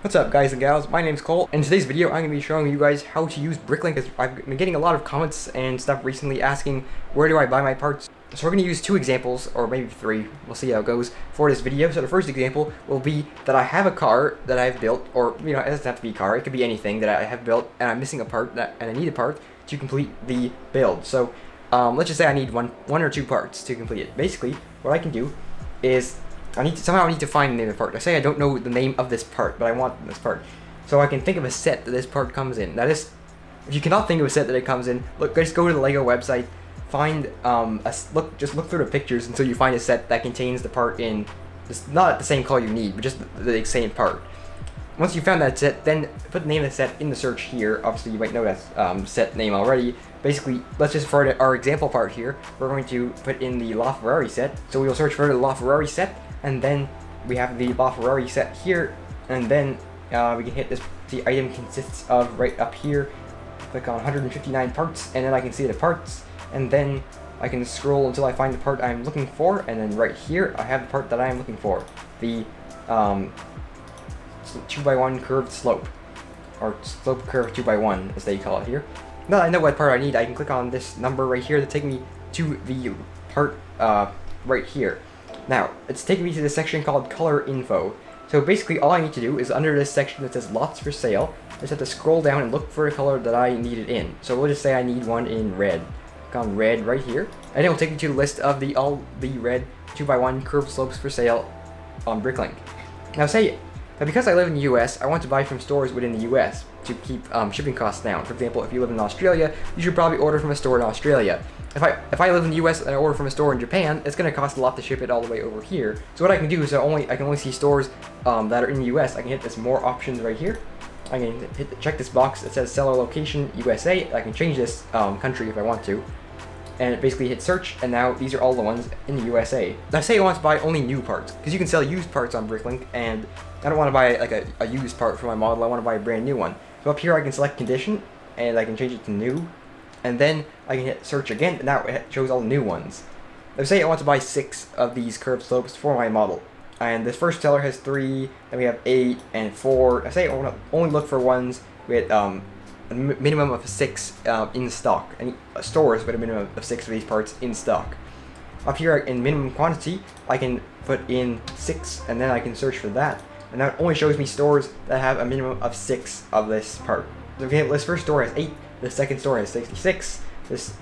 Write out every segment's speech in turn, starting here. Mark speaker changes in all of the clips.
Speaker 1: What's up guys and gals, my name's Cole. In today's video I'm going to be showing you guys how to use Bricklink, as I've been getting a lot of comments and stuff recently asking where do I buy my parts. So we're going to use two examples, or maybe three, we'll see how it goes, for this video. So the first example will be that I have a car that I've built, or it doesn't have to be a car, it could be anything that I have built and I'm missing a part and I need a part to complete the build. So let's just say I need one or two parts to complete it. Basically what I can do is I need to find the name of the part. I say I don't know the name of this part, but I want this part. So I can think of a set that this part comes in. That is, if you cannot think of a set that it comes in, just go to the Lego website, find just look through the pictures until you find a set that contains the part in, not the same color you need, but just the same part. Once you found that set, then put the name of the set in the search here. Obviously you might know that set name already. Basically, let's just, for our example part here, we're going to put in the LaFerrari set. So we will search for the LaFerrari set, and then we have the LaFerrari set here, and then we can hit this. The item consists of right up here. Click on 159 parts, and then I can see the parts, and then I can scroll until I find the part I'm looking for, and then right here I have the part that I am looking for, the 2x1 curved slope, or slope curve 2x1 as they call it here. Now that I know what part I need, I can click on this number right here to take me to the part right here. Now, it's taking me to this section called Color Info. So basically all I need to do is under this section that says Lots for Sale, I just have to scroll down and look for a color that I need it in. So we'll just say I need one in red. Click on red right here, and it will take me to the list of all the red 2x1 curved slopes for sale on Bricklink. Now say that because I live in the US, I want to buy from stores within the US to keep shipping costs down. For example, if you live in Australia, you should probably order from a store in Australia. If I live in the US and I order from a store in Japan, it's going to cost a lot to ship it all the way over here. So what I can do is I can only see stores that are in the US. I can hit this more options right here. I can check this box that says seller location USA. I can change this country if I want to. And basically hit search, and now these are all the ones in the USA. Now say I want to buy only new parts, because you can sell used parts on Bricklink, and I don't want to buy like a used part for my model, I want to buy a brand new one. So up here I can select condition, and I can change it to new, and then I can hit search again, and now it shows all the new ones. Now say I want to buy 6 of these curved slopes for my model, and this first seller has 3, then we have 8 and 4. I say I want to only look for ones with a minimum of 6 in stock, and stores with a minimum of 6 of these parts in stock. Up here in minimum quantity, I can put in 6, and then I can search for that, and that only shows me stores that have a minimum of 6 of this part. So this first store has 8, the second store has 66, this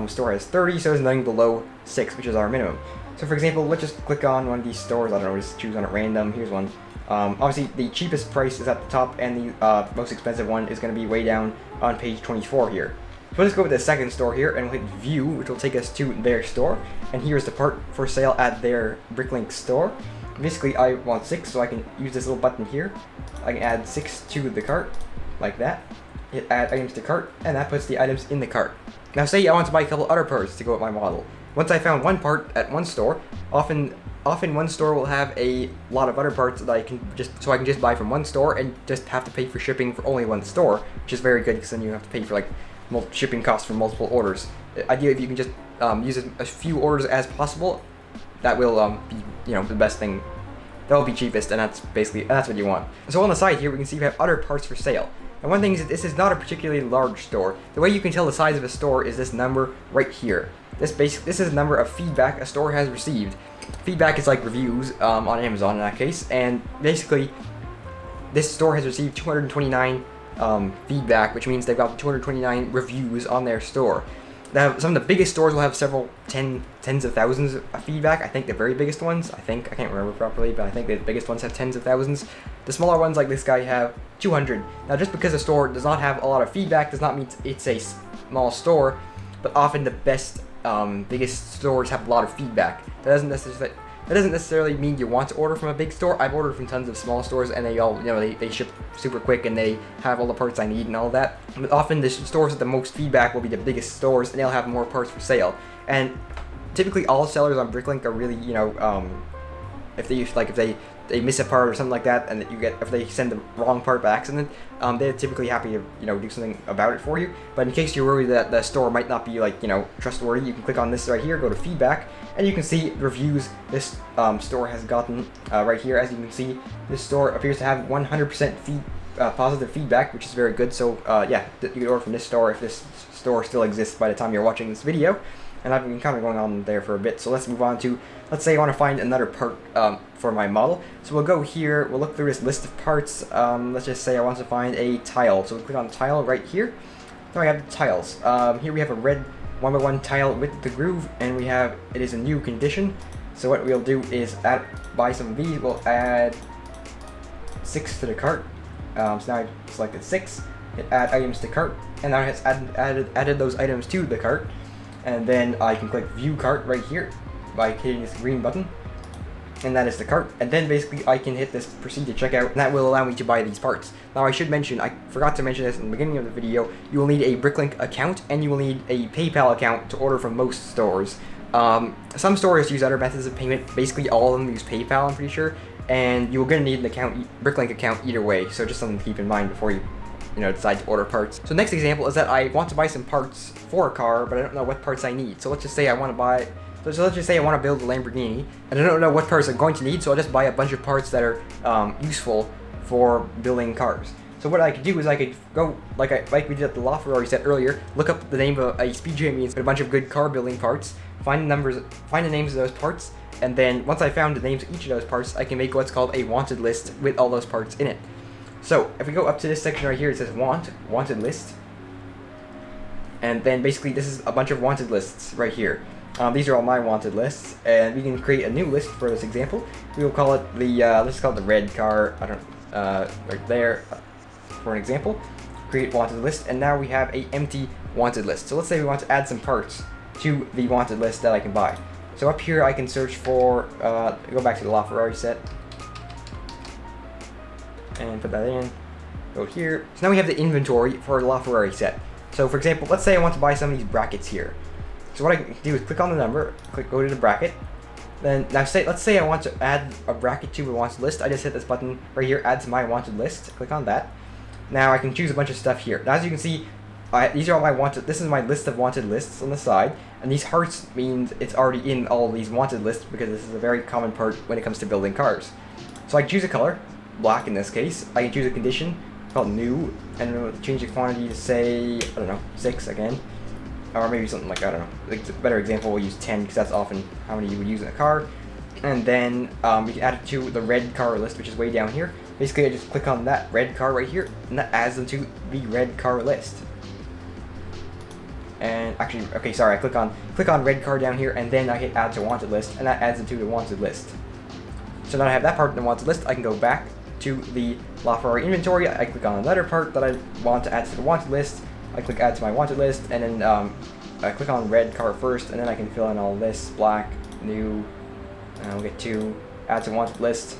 Speaker 1: store has 30, so there's nothing below 6, which is our minimum. So for example, let's just click on one of these stores, I don't know, just choose one at random. Here's one. Obviously the cheapest price is at the top, and the most expensive one is going to be way down on page 24 here. So let's go with the second store here, and we'll hit view, which will take us to their store, and here's the part for sale at their Bricklink store. Basically I want 6, so I can use this little button here. I can add 6 to the cart, like that. Hit add items to cart, and that puts the items in the cart. Now say I want to buy a couple other parts to go with my model. Once I found one part at one store, often one store will have a lot of other parts that I can just buy from one store and just have to pay for shipping for only one store, which is very good because then you have to pay for like shipping costs for multiple orders. Ideally, if you can just use as few orders as possible, that will be the best thing. That will be cheapest, and that's what you want. So on the side here, we can see we have other parts for sale. And one thing is that this is not a particularly large store. The way you can tell the size of a store is this number right here. This is the number of feedback a store has received. Feedback is like reviews on Amazon in that case, and basically this store has received 229 feedback, which means they've got 229 reviews on their store. Now, some of the biggest stores will have several tens of thousands of feedback. I think the very biggest ones, I can't remember properly, but I think the biggest ones have tens of thousands. The smaller ones, like this guy, have 200. Now, just because a store does not have a lot of feedback does not mean it's a small store, but often the biggest stores have a lot of feedback. That doesn't necessarily mean you want to order from a big store. I've ordered from tons of small stores, and they all, they ship super quick, and they have all the parts I need and all that. But often the stores with the most feedback will be the biggest stores, and they'll have more parts for sale. And typically all sellers on Bricklink are really, if they they miss a part or something like that, and you get, if they send the wrong part by accident, they're typically happy to, you know, do something about it for you. But in case you're worried that the store might not be, like, you know, trustworthy, you can click on this right here, go to feedback, and you can see reviews this store has gotten right here. As you can see, this store appears to have 100% positive feedback, which is very good. So yeah, you can order from this store if this store still exists by the time you're watching this video. And I've been kind of going on there for a bit, so let's move on to, let's say I want to find another part for my model. So we'll go here, we'll look through this list of parts. Let's just say I want to find a tile. So we'll click on tile right here. Now I have the tiles. Here we have a red 1x1 tile with the groove, and we have, it is a new condition. So what we'll do is buy some of these. We'll add 6 to the cart. So now I've selected 6, hit add items to cart, and now it's added those items to the cart. And then I can click view cart right here by hitting this green button, and that is the cart. And then basically I can hit this proceed to checkout, and that will allow me to buy these parts. Now I should mention, I forgot to mention this in the beginning of the video, you will need a Bricklink account, and you will need a PayPal account to order from most stores. Some stores use other methods of payment, basically all of them use PayPal, I'm pretty sure, and you're going to need an account, Bricklink account either way, so just something to keep in mind before you decide to order parts. So next example is that I want to buy some parts for a car, but I don't know what parts I need. So let's just say I want to buy, so let's just say I want to build a Lamborghini, and I don't know what parts I'm going to need, so I'll just buy a bunch of parts that are useful for building cars. So what I could do is I could go, like we did at the Ferrari set earlier, look up the name of a speed jamie with a bunch of good car building parts, find the names of those parts, and then once I found the names of each of those parts, I can make what's called a wanted list with all those parts in it. So if we go up to this section right here, it says wanted list, and then basically this is a bunch of wanted lists right here. These are all my wanted lists, and we can create a new list for this example. We will call it the let's call it the red car. Right there for an example. Create wanted list, and now we have a empty wanted list. So let's say we want to add some parts to the wanted list that I can buy. So up here I can search for go back to the Ferrari set. And put that in, go here. So now we have the inventory for the Ferrari set. So for example, let's say I want to buy some of these brackets here. So what I can do is click on the number, go to the bracket. Then now let's say I want to add a bracket to a wanted list. I just hit this button right here, add to my wanted list. Click on that. Now I can choose a bunch of stuff here. Now as you can see, these are all my wanted. This is my list of wanted lists on the side, and these hearts means it's already in all of these wanted lists because this is a very common part when it comes to building cars. So I can choose a color. Black in this case. I can choose a condition called new, and we'll change the quantity to say, I don't know, 6 again, or maybe something like, I don't know, like a better example, we'll use 10 because that's often how many you would use in a car. And then we can add it to the red car list, which is way down here. Basically I just click on that red car right here, and that adds them to the red car list. And actually, okay, sorry, I click on red car down here, and then I hit add to wanted list, and that adds it to the wanted list. So now I have that part in the wanted list. I can go back to the Ferrari inventory. I click on another part that I want to add to the wanted list. I click add to my wanted list, and then I click on red car first, and then I can fill in all this, black, new, and I'll get to add to wanted list.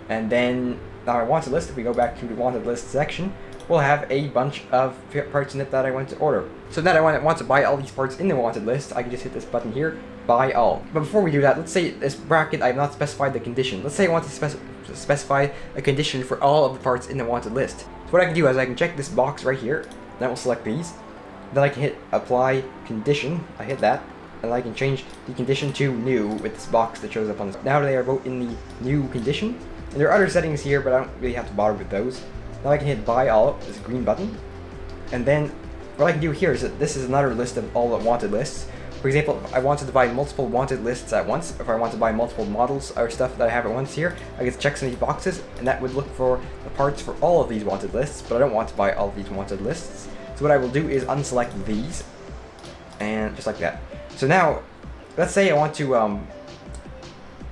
Speaker 1: And then now my wanted list, if we go back to the wanted list section, we'll have a bunch of parts in it that I want to order. So now I want to buy all these parts in the wanted list. I can just hit this button here, buy all. But before we do that, let's say this bracket, I have not specified the condition. Let's say I want to specify a condition for all of the parts in the wanted list. So what I can do is I can check this box right here, then we'll select these. Then I can hit apply condition. I hit that, and I can change the condition to new with this box that shows up on this. Now they are both in the new condition. And there are other settings here, but I don't really have to bother with those. Now I can hit buy all, this green button. And then what I can do here is that this is another list of all the wanted lists. For example, if I wanted to buy multiple wanted lists at once, if I want to buy multiple models or stuff that I have at once here, I can check some of these boxes, and that would look for the parts for all of these wanted lists, but I don't want to buy all of these wanted lists. So what I will do is unselect these, and just like that. So now, let's say I want to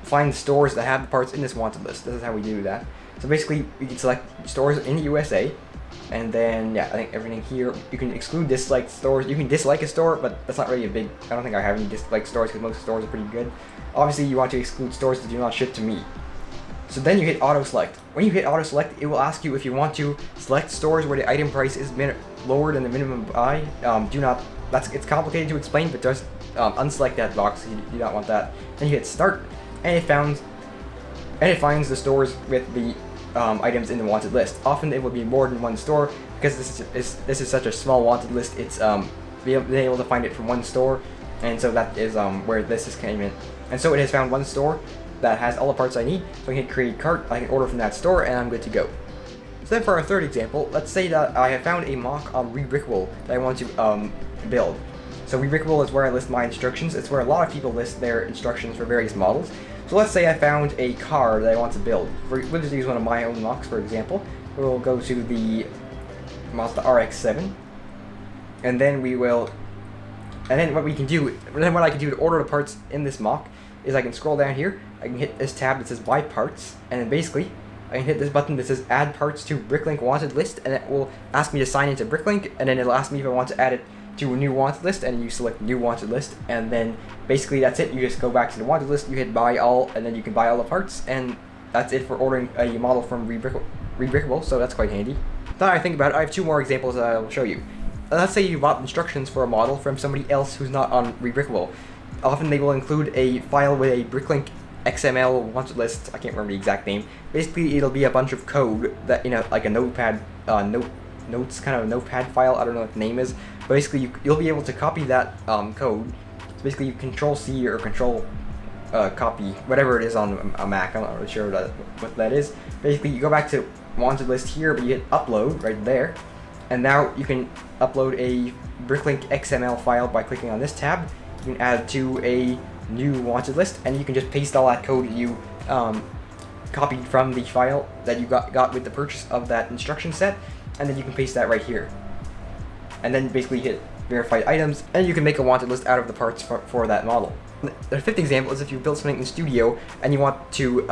Speaker 1: find stores that have the parts in this wanted list. This is how we do that. So basically, we can select stores in the USA, and then, yeah, I think everything here, you can exclude disliked stores. You can dislike a store, but that's not really a big, I don't think I have any disliked stores because most stores are pretty good. Obviously, you want to exclude stores that do not ship to me. So then you hit auto select. When you hit auto select, it will ask you if you want to select stores where the item price is lower than the minimum buy. It's complicated to explain, but just unselect that box. You do not want that. Then you hit start, and it found and it finds the stores with the items in the wanted list. Often it will be more than one store because this is such a small wanted list. It's being able to find it from one store, and so that is where this came in. And so it has found one store that has all the parts I need, so I can create cart, I can order from that store, and I'm good to go. So then for our third example, let's say that I have found a mock on Rebrickable that I want to build. So Rebrickable is where I list my instructions. It's where a lot of people list their instructions for various models. So let's say I found a car that I want to build. We'll just use one of my own mocks, for example. We'll go to the Mazda RX-7, and then we will, and then what I can do to order the parts in this mock is I can scroll down here, I can hit this tab that says buy parts, and then basically I can hit this button that says add parts to Bricklink wanted list, and it will ask me to sign into Bricklink, and then it'll ask me if I want to add it to a new wanted list, and you select new wanted list, and then basically that's it. You just go back to the wanted list, you hit buy all, and then you can buy all the parts, and that's it for ordering a model from Rebrickable, so that's quite handy. Now that I think about it, I have two more examples that I will show you. Let's say you bought instructions for a model from somebody else who's not on Rebrickable. Often they will include a file with a Bricklink XML wanted list. I can't remember the exact name. Basically, it'll be a bunch of code that, like a notepad, notes kind of a notepad file. I don't know what the name is. But basically, you'll be able to copy that code. So basically, you Control C or Control copy, whatever it is on a Mac. I'm not really sure what that is. Basically, you go back to wanted list here, but you hit upload right there, and now you can upload a Bricklink XML file by clicking on this tab. You can add to a new wanted list, and you can just paste all that code you copied from the file that you got with the purchase of that instruction set, and then you can paste that right here. And then basically hit verified items, and you can make a wanted list out of the parts for that model. The fifth example is if you build something in Studio and you want to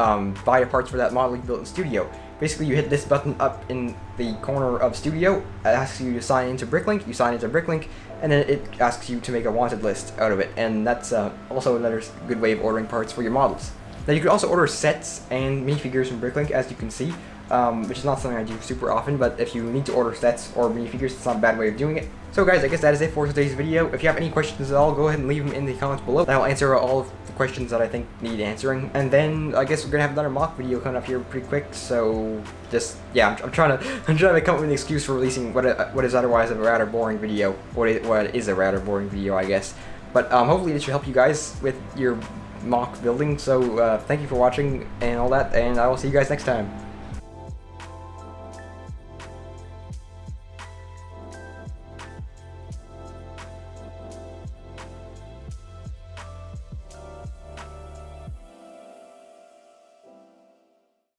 Speaker 1: buy the parts for that model you built in Studio. Basically, you hit this button up in the corner of Studio. It asks you to sign into Bricklink. You sign into Bricklink, and then it asks you to make a wanted list out of it. And that's also another good way of ordering parts for your models. Now, you can also order sets and minifigures from Bricklink, as you can see, which is not something I do super often, but if you need to order sets or minifigures, it's not a bad way of doing it. So guys, I guess that is it for today's video. If you have any questions at all, go ahead and leave them in the comments below. And I'll answer all of the questions that I think need answering. And then I guess we're gonna have another mock video coming up here pretty quick. So just yeah, I'm trying to come up with an excuse for releasing what is otherwise a rather boring video. What is a rather boring video, I guess. But hopefully this should help you guys with your mock building. So thank you for watching and all that, and I will see you guys next time.